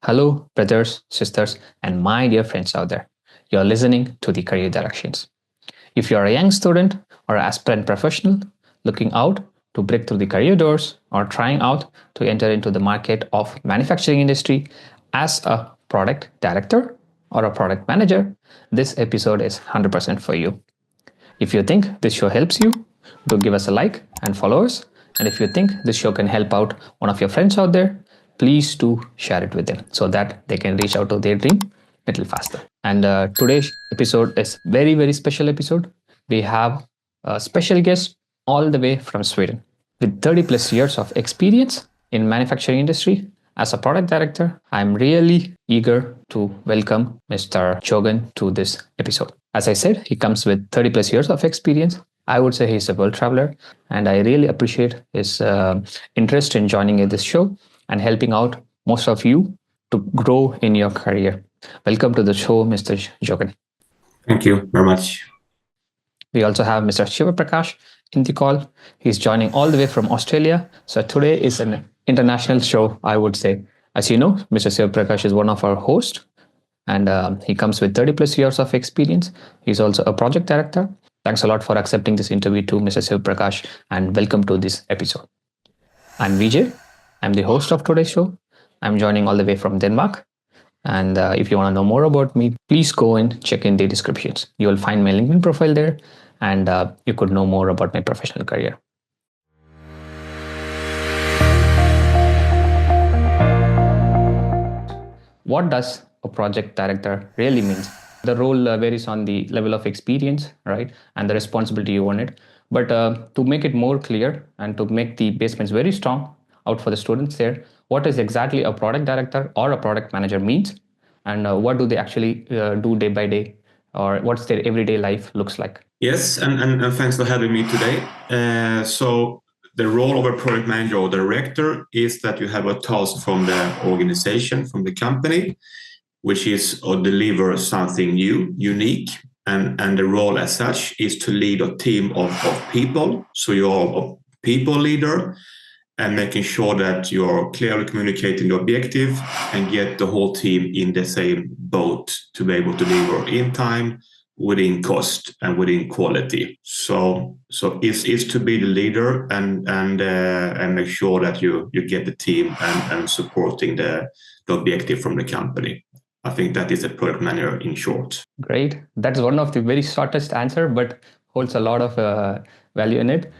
Hello, brothers, sisters, and my dear friends out there. You're listening to the Career Directions. If you're a young student or aspirant professional looking out to break through the career doors or trying out to enter into the market of manufacturing industry as a product director or a product manager, this episode is 100% for you. If you think this show helps you, do give us a like and follow us. And if you think this show can help out one of your friends out there, please do share it with them so that they can reach out to their dream a little faster. And today's episode is very special episode. We have a special guest all the way from Sweden with 30 plus years of experience in manufacturing industry. As a product director, I'm really eager to welcome Mr. Jorgen to this episode. As I said, he comes with 30 plus years of experience. I would say he's a world traveler, and I really appreciate his interest in joining in this show and helping out most of you to grow in your career. Welcome to the show, Mr. Jorgen. Thank you very much. We also have Mr. Shiva Prakash in the call. He's joining all the way from Australia. So today is an international show, I would say. As you know, Mr. Shiva Prakash is one of our hosts, and he comes with 30 plus years of experience. He's also a project director. Thanks a lot for accepting this interview too, Mr. Shiva Prakash, and welcome to this episode. I'm Vijay. I'm the host of today's show. I'm joining all the way from Denmark. And if you want to know more about me, please go and check in the descriptions. You will find my LinkedIn profile there, and you could know more about my professional career. What does a project director really mean? The role varies on the level of experience, right, and the responsibility you want it. But to make it more clear and to make the basements very strong out for the students there, what is exactly a product director or a product manager means, and what do they actually do day by day, or what's their everyday life looks like? Yes, and thanks for having me today. So the role of a product manager or director is that you have a task from the organization, from the company, which is to deliver something new, unique. And the role as such is to lead a team of people. So you're a people leader and making sure that you're clearly communicating the objective and get the whole team in the same boat to be able to deliver in time, within cost, and within quality. So it's to be the leader and make sure that you get the team and supporting the objective from the company. I think that is a product manager in short. Great. That's one of the very shortest answer, but holds a lot of value in it.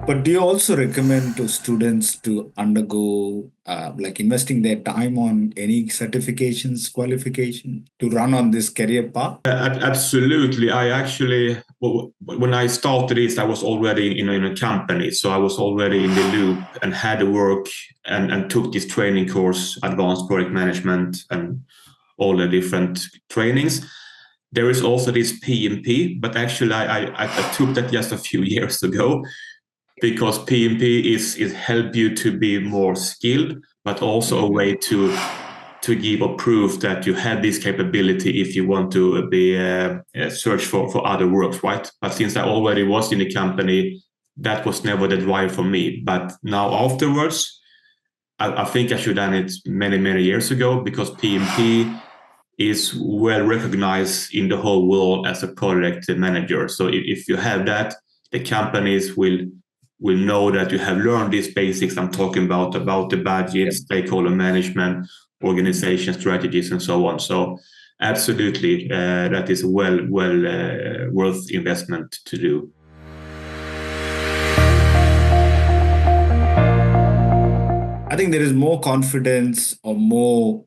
But do you also recommend to students to undergo, like investing their time on any certifications, qualification to run on this career path? Absolutely. I actually, when I started this, I was already in a company. So I was already in the loop and had to work and took this training course, advanced product management, and all the different trainings. There is also this PMP, but actually I took that just a few years ago, because PMP is help you to be more skilled, but also a way to give a proof that you have this capability if you want to be search for other works, right? But since I already was in the company, that was never the drive for me. But now afterwards, I think I should have done it many years ago, because PMP is well recognized in the whole world as a product manager. So if you have that, the companies will know that you have learned these basics I'm talking about the budget, stakeholder management, organization strategies, and so on. So absolutely, that is well worth investment to do. I think there is more confidence or more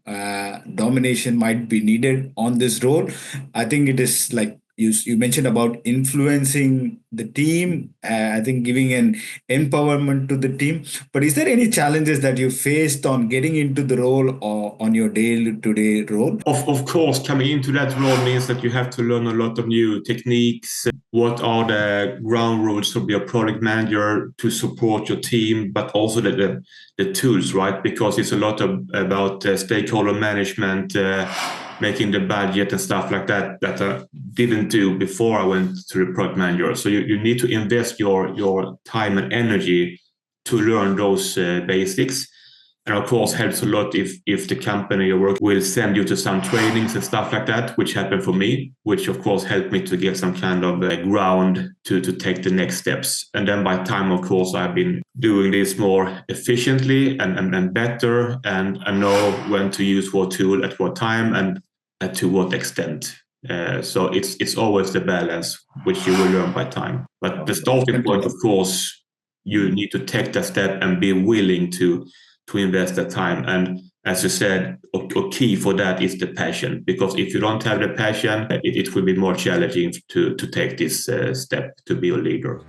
domination might be needed on this role. I think it is like you mentioned about influencing the team, I think giving an empowerment to the team. But is there any challenges that you faced on getting into the role or on your day-to-day role? Of course, coming into that role means that you have to learn a lot of new techniques. What are the ground rules to be a product manager to support your team, but also the tools, right? Because it's a lot about stakeholder management, making the budget and stuff like that I didn't do before I went to the product manager. So you need to invest your time and energy to learn those basics. And of course, helps a lot if the company you work will send you to some trainings and stuff like that, which happened for me, which of course helped me to get some kind of ground to take the next steps. And then by time, of course, I've been doing this more efficiently and better, and I know when to use what tool at what time and to what extent. So it's always the balance, which you will learn by time. But the starting point, of course, you need to take that step and be willing to invest that time. And as you said, a key for that is the passion, because if you don't have the passion, it will be more challenging to take this step to be a leader.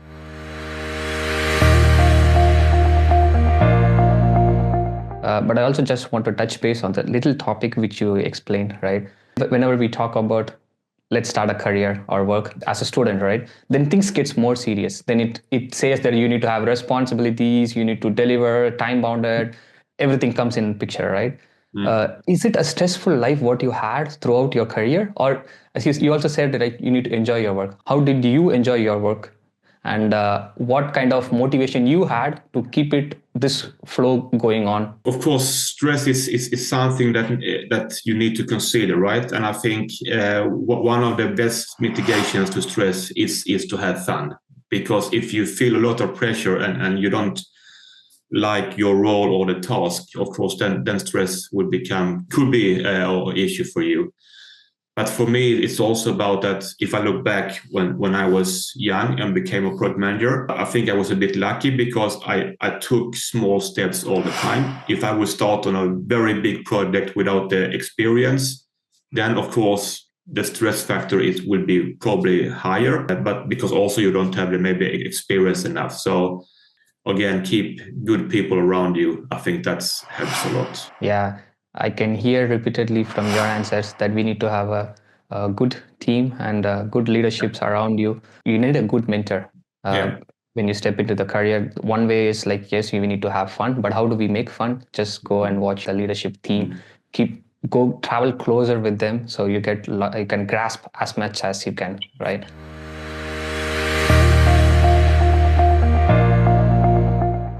But I also just want to touch base on the little topic which you explained, right? But whenever we talk about let's start a career or work as a student, right? Then things gets more serious. Then it says that you need to have responsibilities, you need to deliver, time bounded, everything comes in picture, right? Is it a stressful life what you had throughout your career? Or as you also said that like, you need to enjoy your work. How did you enjoy your work? And what kind of motivation you had to keep this flow going on? Of course, stress is something that you need to consider, right? And I think one of the best mitigations to stress is to have fun. Because if you feel a lot of pressure and you don't like your role or the task, of course, then stress could be an issue for you. But for me, it's also about that if I look back when I was young and became a product manager, I think I was a bit lucky because I took small steps all the time. If I would start on a very big project without the experience, then of course the stress factor will be probably higher, but because also you don't have the maybe experience enough. So again, keep good people around you. I think that helps a lot. Yeah, I can hear repeatedly from your answers that we need to have a good team and good leaderships around you. You need a good mentor. When you step into the career, one way is like, yes, you need to have fun, but how do we make fun? Just go and watch the leadership team. Go travel closer with them so you can grasp as much as you can, right?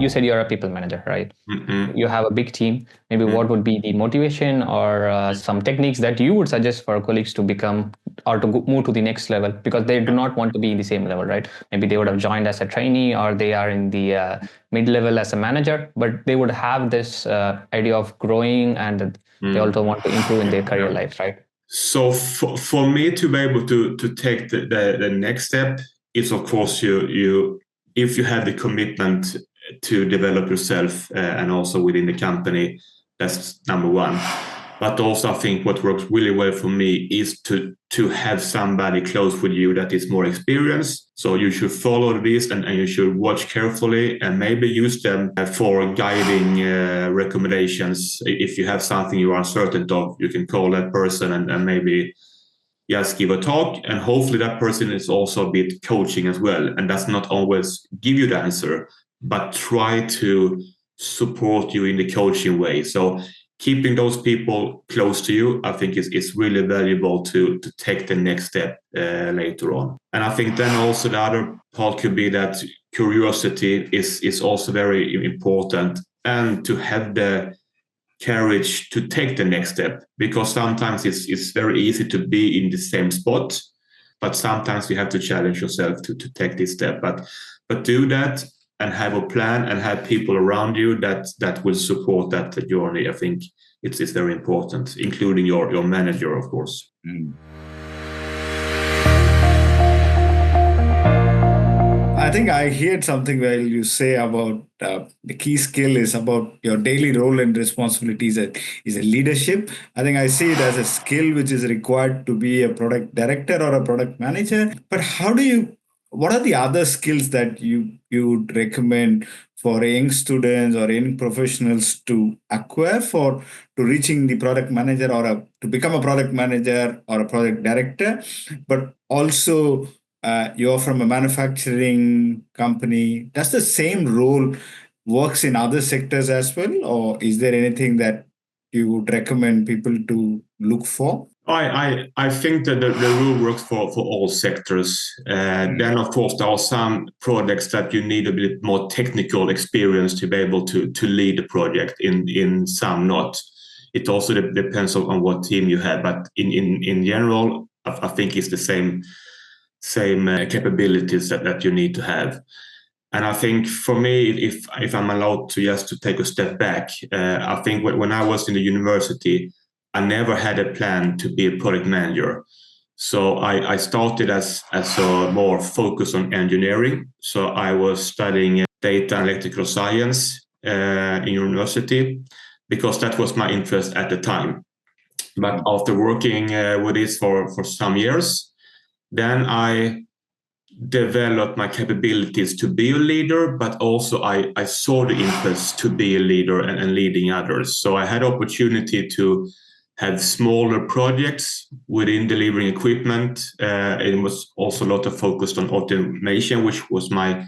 You said you're a people manager, right? You have a big team. Maybe what would be the motivation or some techniques that you would suggest for colleagues to become or to move to the next level, because they do not want to be in the same level, right? Maybe they would have joined as a trainee or they are in the mid-level as a manager, but they would have this idea of growing and they also want to improve in their career life, right? So for me to be able to take the next step is, of course, you if you have the commitment to develop yourself and also within the company, that's number one. But also I think what works really well for me is to have somebody close with you that is more experienced. So you should follow this and you should watch carefully and maybe use them for guiding recommendations. If you have something you are uncertain of, you can call that person and maybe just give a talk, and hopefully that person is also a bit coaching as well and does not always give you the answer, but try to support you in the coaching way. So keeping those people close to you, I think is really valuable to take the next step later on. And I think then also the other part could be that curiosity is also very important, and to have the courage to take the next step, because sometimes it's very easy to be in the same spot, but sometimes you have to challenge yourself to take this step. But do that and have a plan and have people around you that will support that journey. I think it's very important, including your manager, of course. I think I heard something where you say about the key skill is about your daily role and responsibilities is a leadership. I think I see it as a skill which is required to be a product director or a product manager. But what are the other skills that you would recommend for young students or young professionals to acquire to reaching the product manager or to become a product manager or a product director, but also you're from a manufacturing company. Does the same role works in other sectors as well, or is there anything that you would recommend people to look for? I think that the rule works for all sectors. Then, of course, there are some projects that you need a bit more technical experience to be able to lead the project. In some, not. It also depends on what team you have. But in general, I think it's the same capabilities that you need to have. And I think for me, if I'm allowed to just to take a step back, I think when I was in the university, I never had a plan to be a product manager. So I started as a more focus on engineering. So I was studying data and electrical science in university because that was my interest at the time. But after working with this for some years, then I developed my capabilities to be a leader, but also I saw the interest to be a leader and leading others. So I had opportunity to have smaller projects within delivering equipment. It was also a lot of focus on automation, which was my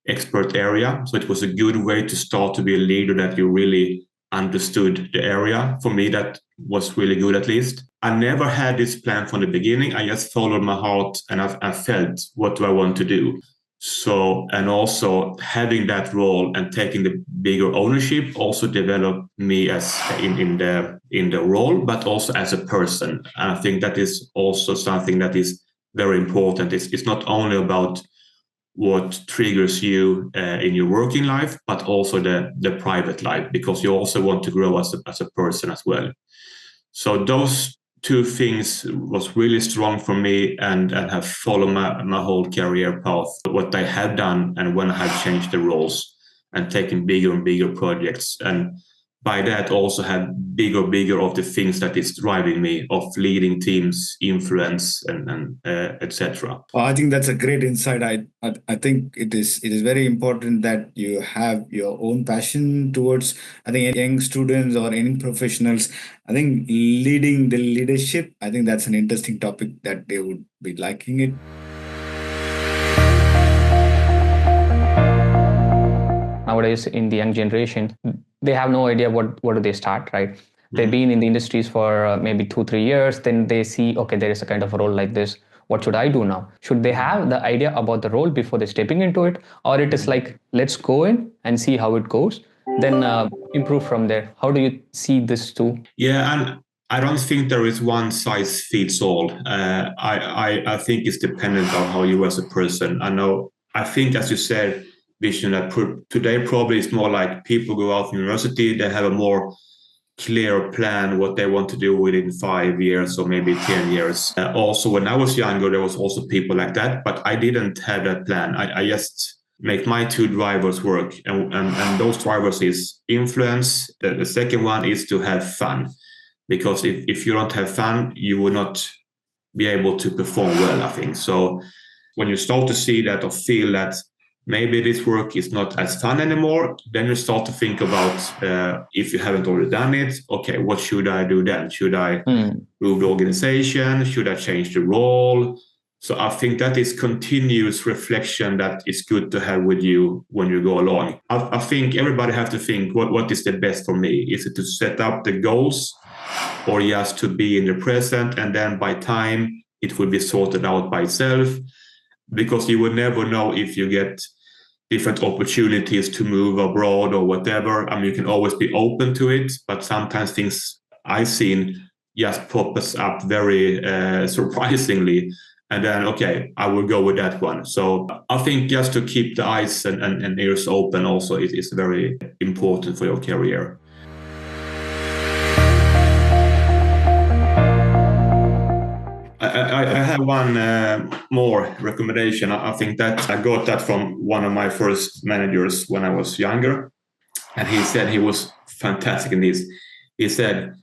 expert area. So it was a good way to start to be a leader that you really understood the area. For me, that was really good, at least. I never had this plan from the beginning. I just followed my heart and I felt, what do I want to do? So, and also having that role and taking the bigger ownership also developed me as in the role, but also as a person. And I think that is also something that is very important. It's not only about what triggers you in your working life, but also the private life, because you also want to grow as a person as well. So those two things was really strong for me and have followed my whole career path, what I have done and when I have changed the roles and taken bigger and bigger projects. And by that also have bigger of the things that is driving me, of leading teams, influence, and etc. I think that's a great insight. I think it is very important that you have your own passion towards. I think young students or any professionals, I think leading the leadership. I think that's an interesting topic that they would be liking it. Nowadays, in the young generation, they have no idea what do they start, right? They've been in the industries for maybe 2-3 years. Then they see, okay, there is a kind of a role like this. What should I do now? Should they have the idea about the role before they stepping into it, or it is like, let's go in and see how it goes, then improve from there? How do you see this too? Yeah, and I don't think there is one size fits all. I think it's dependent on how you as a person. I think, as you said, vision that today probably is more like people go out from university, they have a more clear plan what they want to do within 5 years or maybe 10 years. Also, when I was younger, there was also people like that, but I didn't have that plan. I just make my two drivers work, and those drivers is influence. The second one is to have fun, because if you don't have fun, you will not be able to perform well, I think. So when you start to see that or feel that maybe this work is not as fun anymore, then you start to think about, if you haven't already done it, okay, what should I do then? Should I move the organization? Should I change the role? So I think that is continuous reflection that is good to have with you when you go along. I think everybody have to think, what is the best for me? Is it to set up the goals, or just to be in the present, and then by time it will be sorted out by itself? Because you will never know if you get different opportunities to move abroad or whatever. I mean, you can always be open to it, but sometimes things I've seen just pop us up very surprisingly. And then, okay, I will go with that one. So I think just to keep the eyes and ears open also is very important for your career. I have one more recommendation. I think that I got that from one of my first managers when I was younger. And he said, he was fantastic in this. He said,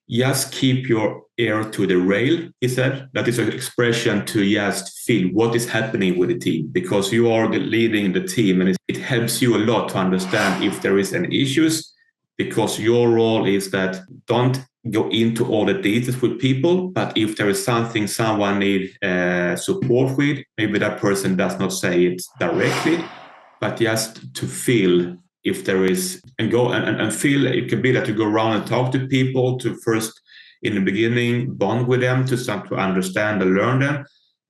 just keep your ear to the rail, he said. That is an expression to just feel what is happening with the team, because you are leading the team, and it helps you a lot to understand if there is any issues, because your role is that don't go into all the details with people, but if there is something someone needs support with, maybe that person does not say it directly, but just to feel if there is, and go and feel. It could be that you go around and talk to people to first in the beginning, bond with them to start to understand and learn them,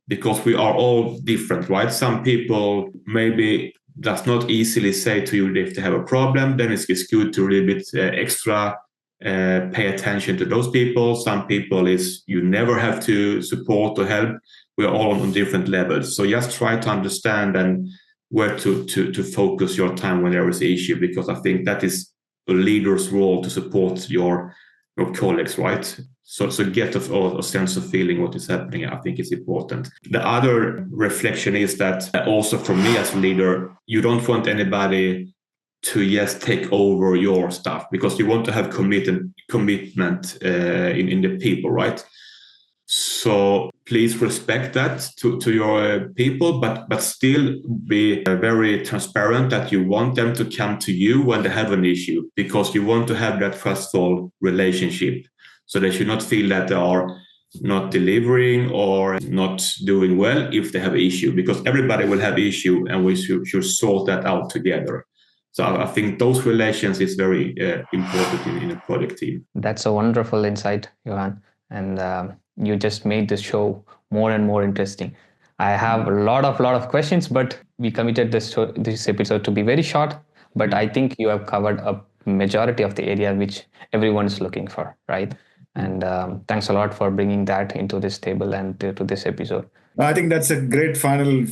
because we are all different, right? Some people maybe does not easily say to you if they have a problem. Then it's good to a little bit extra pay attention to those people. Some people is you never have to support or help. We're all on different levels. So just try to understand and where to focus your time when there is an issue, because I think that is a leader's role to support your colleagues, right? So get a sense of feeling what is happening. I think it's important. The other reflection is that also for me as a leader, you don't want anybody to just take over your stuff, because you want to have commitment in the people, right? So please respect that to your people, but still be very transparent that you want them to come to you when they have an issue, because you want to have that trustful relationship. So they should not feel that they are not delivering or not doing well if they have an issue, because everybody will have issue and we should sort that out together. So I think those relations is very important in a project team. That's a wonderful insight, Johan. And you just made this show more and more interesting. I have a lot of questions, but we committed this episode to be very short. But I think you have covered a majority of the area which everyone is looking for, right? And thanks a lot for bringing that into this table and to this episode. I think that's a great final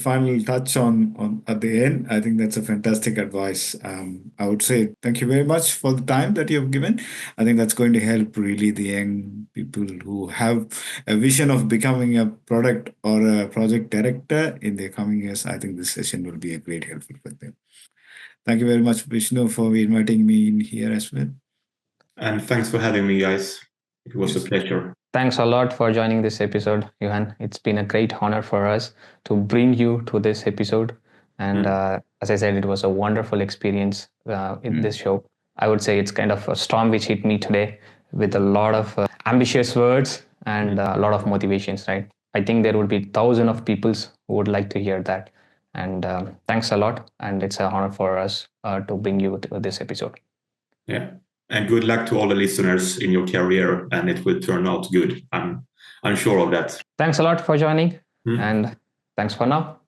touch on at the end. I think that's a fantastic advice. I would say thank you very much for the time that you have given. I think that's going to help really the young people who have a vision of becoming a product or a project director in the coming years. I think this session will be a great help for them. Thank you very much, Vishnu, for inviting me in here as well. And thanks for having me, guys. It was a pleasure. Thanks a lot for joining this episode, Johan. It's been a great honor for us to bring you to this episode. And as I said, it was a wonderful experience in this show. I would say it's kind of a storm which hit me today with a lot of ambitious words and a lot of motivations, right? I think there would be thousands of people who would like to hear that. And thanks a lot. And it's an honor for us to bring you to this episode. Yeah. And good luck to all the listeners in your career, and it will turn out good. I'm sure of that. Thanks a lot for joining, and thanks for now.